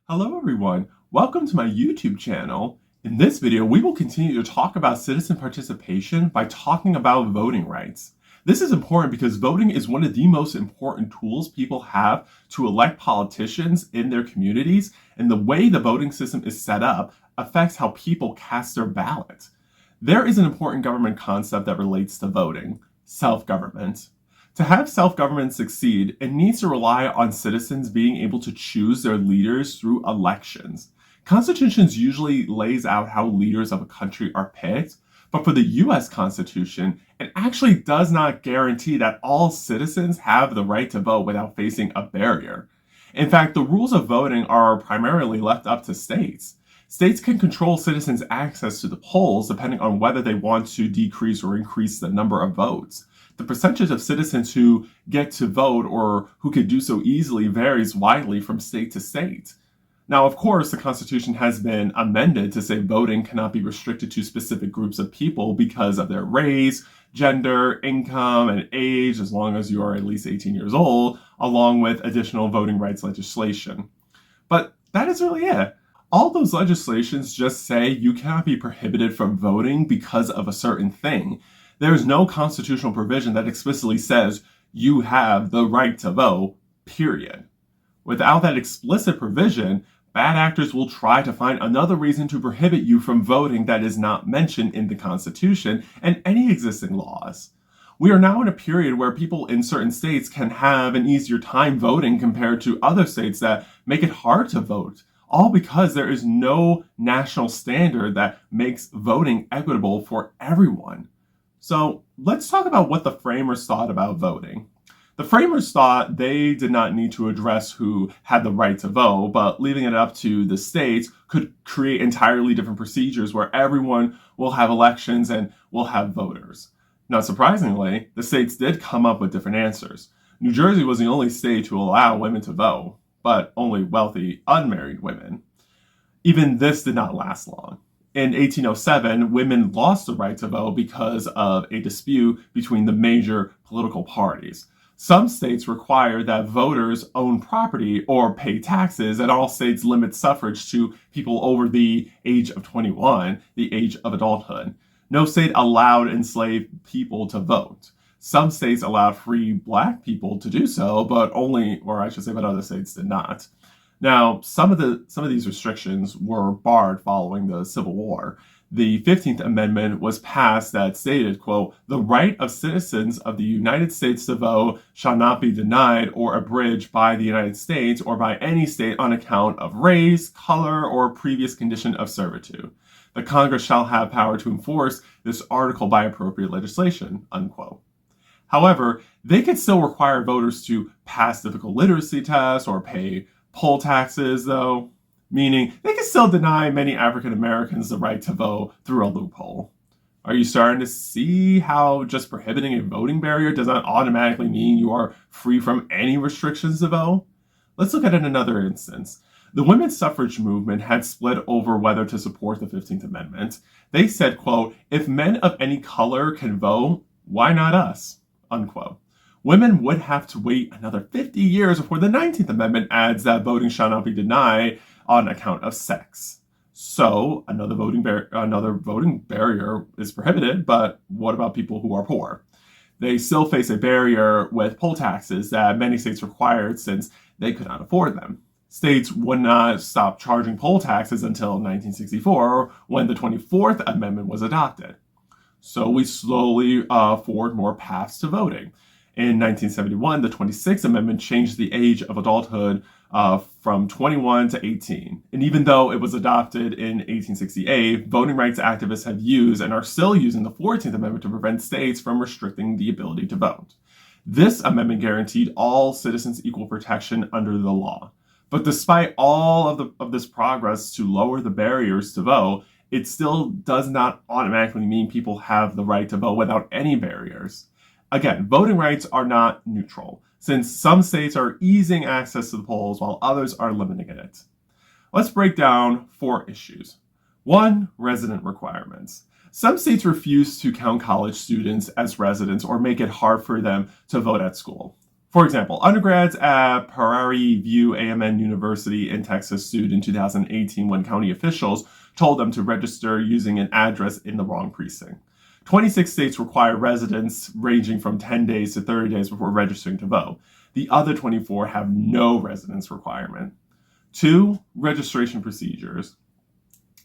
Hello everyone, welcome to my YouTube channel. In this video, we will continue to talk about citizen participation by talking about voting rights. This is important because voting is one of the most important tools people have to elect politicians in their communities, and the way the voting system is set up affects how people cast their ballot. There is an important government concept that relates to voting: self-government. To have self-government succeed, it needs to rely on citizens being able to choose their leaders through elections. Constitutions usually lays out how leaders of a country are picked, but for the US Constitution, it actually does not guarantee that all citizens have the right to vote without facing a barrier. In fact, the rules of voting are primarily left up to states. States can control citizens' access to the polls depending on whether they want to decrease or increase the number of votes. The percentage of citizens who get to vote or who could do so easily varies widely from state to state. Now, of course, the Constitution has been amended to say voting cannot be restricted to specific groups of people because of their race, gender, income, and age, as long as you are at least 18 years old, along with additional voting rights legislation. But that is really it. All those legislations just say you cannot be prohibited from voting because of a certain thing. There is no constitutional provision that explicitly says you have the right to vote, period. Without that explicit provision, bad actors will try to find another reason to prohibit you from voting that is not mentioned in the Constitution and any existing laws. We are now in a period where people in certain states can have an easier time voting compared to other states that make it hard to vote, all because there is no national standard that makes voting equitable for everyone. So let's talk about what the framers thought about voting. The framers thought they did not need to address who had the right to vote, but leaving it up to the states could create entirely different procedures where everyone will have elections and will have voters. Not surprisingly, the states did come up with different answers. New Jersey was the only state to allow women to vote, but only wealthy, unmarried women. Even this did not last long. In 1807, women lost the right to vote because of a dispute between the major political parties. Some states require that voters own property or pay taxes, and all states limit suffrage to people over the age of 21, the age of adulthood. No state allowed enslaved people to vote. Some states allowed free black people to do so, but other states did not. Now, some of these restrictions were barred following the Civil War. The 15th Amendment was passed that stated, quote, "The right of citizens of the United States to vote shall not be denied or abridged by the United States or by any state on account of race, color, or previous condition of servitude. The Congress shall have power to enforce this article by appropriate legislation," unquote. However, they could still require voters to pass difficult literacy tests or pay poll taxes, though, meaning they can still deny many African Americans the right to vote through a loophole. Are you starting to see how just prohibiting a voting barrier does not automatically mean you are free from any restrictions to vote? Let's look at another instance. The women's suffrage movement had split over whether to support the 15th Amendment. They said, quote, "If men of any color can vote, why not us?" unquote. Women would have to wait another 50 years before the 19th Amendment adds that voting shall not be denied on account of sex. So another voting barrier is prohibited, but what about people who are poor? They still face a barrier with poll taxes that many states required since they could not afford them. States would not stop charging poll taxes until 1964, when the 24th Amendment was adopted. So we slowly forward more paths to voting. In 1971, the 26th Amendment changed the age of adulthood from 21 to 18. And even though it was adopted in 1868, voting rights activists have used and are still using the 14th Amendment to prevent states from restricting the ability to vote. This amendment guaranteed all citizens equal protection under the law. But despite all of this progress to lower the barriers to vote, it still does not automatically mean people have the right to vote without any barriers. Again, voting rights are not neutral, since some states are easing access to the polls while others are limiting it. Let's break down 4 issues. 1. Resident requirements. Some states refuse to count college students as residents or make it hard for them to vote at school. For example, undergrads at Prairie View A&M University in Texas sued in 2018 when county officials told them to register using an address in the wrong precinct. 26 states require residents ranging from 10 days to 30 days before registering to vote. The other 24 have no residence requirement. 2. Registration procedures.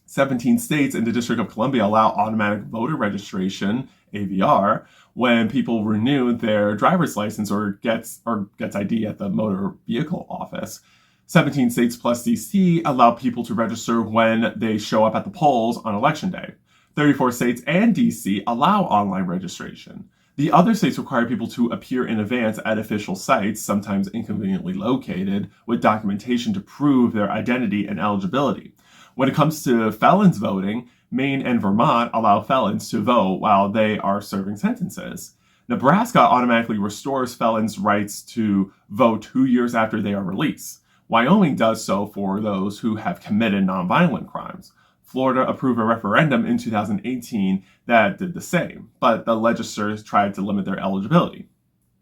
17 states and the District of Columbia allow automatic voter registration, AVR, when people renew their driver's license or gets ID at the motor vehicle office. 17 states plus DC allow people to register when they show up at the polls on election day. 34 states and DC allow online registration. The other states require people to appear in advance at official sites, sometimes inconveniently located, with documentation to prove their identity and eligibility. When it comes to felons voting, Maine and Vermont allow felons to vote while they are serving sentences. Nebraska automatically restores felons' rights to vote 2 years after they are released. Wyoming does so for those who have committed nonviolent crimes. Florida approved a referendum in 2018 that did the same, but the legislators tried to limit their eligibility.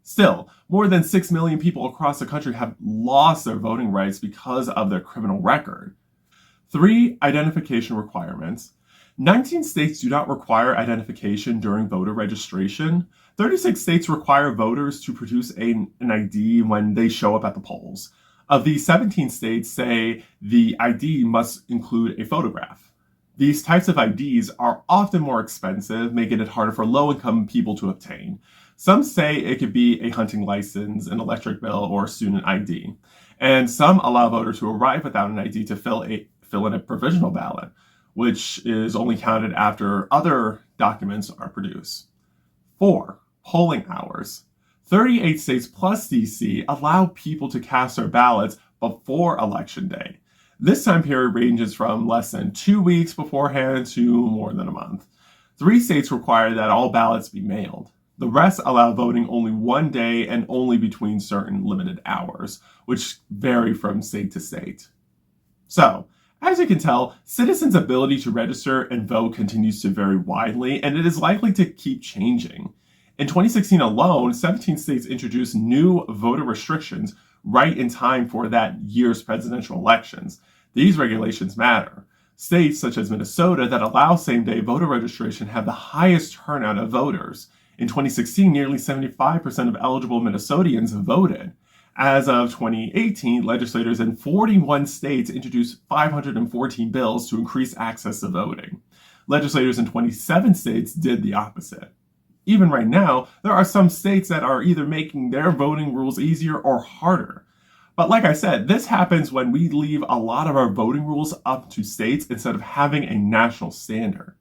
Still, more than 6 million people across the country have lost their voting rights because of their criminal record. 3. Identification requirements. 19 states do not require identification during voter registration. 36 states require voters to produce an ID when they show up at the polls. Of these, 17 states say the ID must include a photograph. These types of IDs are often more expensive, making it harder for low-income people to obtain. Some say it could be a hunting license, an electric bill, or student ID. And some allow voters who arrive without an ID to fill in a provisional ballot, which is only counted after other documents are produced. 4. Polling hours. 38 states plus DC allow people to cast their ballots before Election Day. This time period ranges from less than 2 weeks beforehand to more than a month. 3 states require that all ballots be mailed. The rest allow voting only 1 day and only between certain limited hours, which vary from state to state. So, as you can tell, citizens' ability to register and vote continues to vary widely, and it is likely to keep changing. In 2016 alone, 17 states introduced new voter restrictions right in time for that year's presidential elections. These regulations matter. States such as Minnesota that allow same-day voter registration have the highest turnout of voters. In 2016, nearly 75% of eligible Minnesotans voted. As of 2018, legislators in 41 states introduced 514 bills to increase access to voting. Legislators in 27 states did the opposite. Even right now, there are some states that are either making their voting rules easier or harder. But like I said, this happens when we leave a lot of our voting rules up to states instead of having a national standard.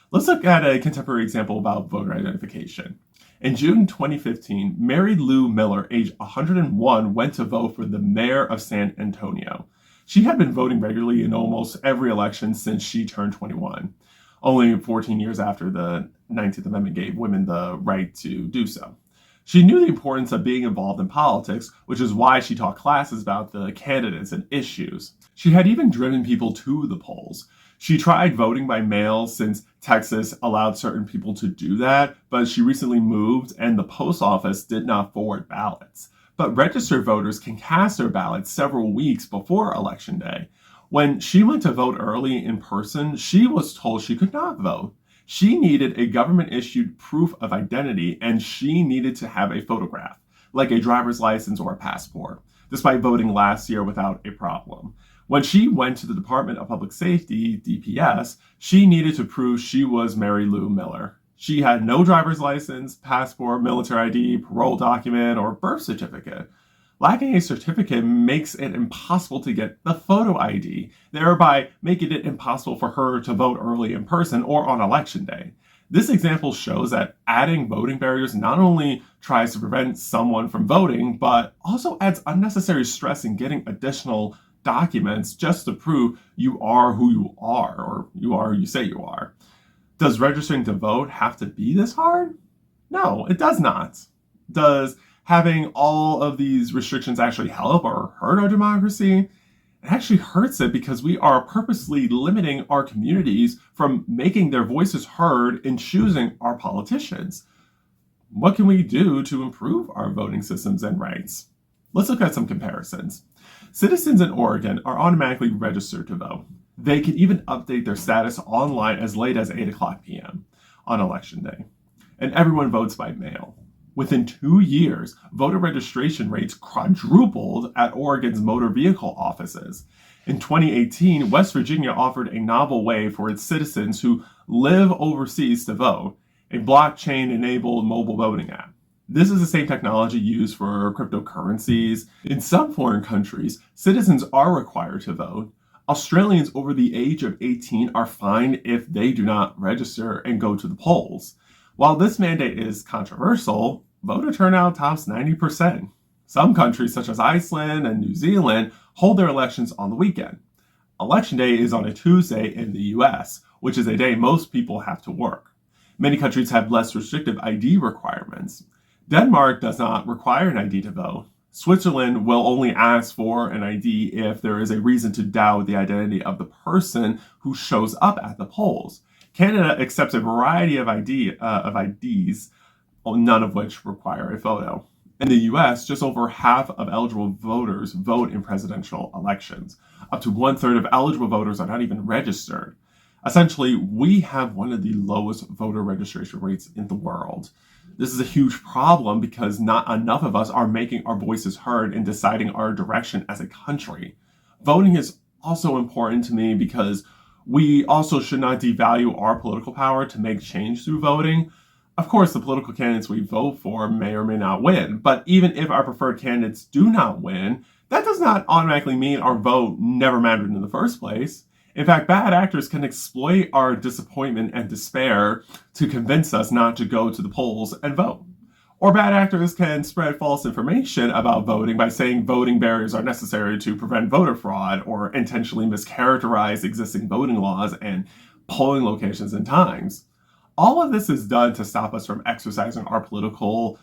Let's look at a contemporary example about voter identification. In June 2015, Mary Lou Miller, age 101, went to vote for the mayor of San Antonio. She had been voting regularly in almost every election since she turned 21, only 14 years after the 19th Amendment gave women the right to do so. She knew the importance of being involved in politics, which is why she taught classes about the candidates and issues. She had even driven people to the polls. She tried voting by mail since Texas allowed certain people to do that, but she recently moved and the post office did not forward ballots. But registered voters can cast their ballots several weeks before Election Day. When she went to vote early in person, she was told she could not vote. She needed a government-issued proof of identity, and she needed to have a photograph, like a driver's license or a passport, despite voting last year without a problem. When she went to the Department of Public Safety, DPS, she needed to prove she was Mary Lou Miller. She had no driver's license, passport, military ID, parole document, or birth certificate. Lacking a certificate makes it impossible to get the photo ID, thereby making it impossible for her to vote early in person or on election day. This example shows that adding voting barriers not only tries to prevent someone from voting, but also adds unnecessary stress in getting additional documents just to prove you are who you are, or you are who you say you are. Does registering to vote have to be this hard? No, it does not. Does having all of these restrictions actually help or hurt our democracy? It actually hurts it because we are purposely limiting our communities from making their voices heard in choosing our politicians. What can we do to improve our voting systems and rights? Let's look at some comparisons. Citizens in Oregon are automatically registered to vote. They can even update their status online as late as 8 o'clock p.m. on election day. And everyone votes by mail. Within 2 years, voter registration rates quadrupled at Oregon's motor vehicle offices. In 2018, West Virginia offered a novel way for its citizens who live overseas to vote, a blockchain-enabled mobile voting app. This is the same technology used for cryptocurrencies. In some foreign countries, citizens are required to vote. Australians over the age of 18 are fined if they do not register and go to the polls. While this mandate is controversial, voter turnout tops 90%. Some countries, such as Iceland and New Zealand, hold their elections on the weekend. Election day is on a Tuesday in the US, which is a day most people have to work. Many countries have less restrictive ID requirements. Denmark does not require an ID to vote. Switzerland will only ask for an ID if there is a reason to doubt the identity of the person who shows up at the polls. Canada accepts a variety of IDs, none of which require a photo. In the US, just over half of eligible voters vote in presidential elections. Up to 1/3 of eligible voters are not even registered. Essentially, we have one of the lowest voter registration rates in the world. This is a huge problem because not enough of us are making our voices heard in deciding our direction as a country. Voting is also important to me because we also should not devalue our political power to make change through voting. Of course, the political candidates we vote for may or may not win, but even if our preferred candidates do not win, that does not automatically mean our vote never mattered in the first place. In fact, bad actors can exploit our disappointment and despair to convince us not to go to the polls and vote. Or bad actors can spread false information about voting by saying voting barriers are necessary to prevent voter fraud or intentionally mischaracterize existing voting laws and polling locations and times. All of this is done to stop us from exercising our political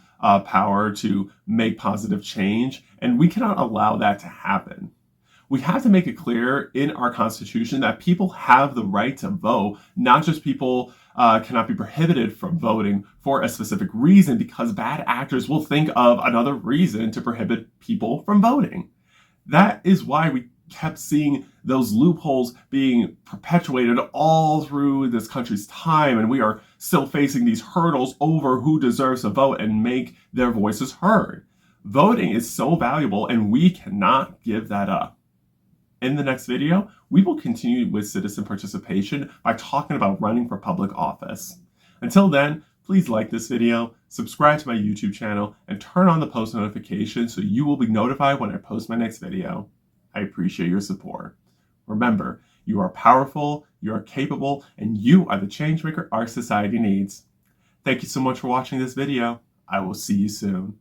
power to make positive change, and we cannot allow that to happen. We have to make it clear in our Constitution that people have the right to vote, not just people cannot be prohibited from voting for a specific reason because bad actors will think of another reason to prohibit people from voting. That is why we kept seeing those loopholes being perpetuated all through this country's time, and we are still facing these hurdles over who deserves to vote and make their voices heard. Voting is so valuable, and we cannot give that up. In the next video, we will continue with citizen participation by talking about running for public office. Until then, please like this video, subscribe to my YouTube channel, and turn on the post notifications so you will be notified when I post my next video. I appreciate your support. Remember, you are powerful, you are capable, and you are the changemaker our society needs. Thank you so much for watching this video. I will see you soon.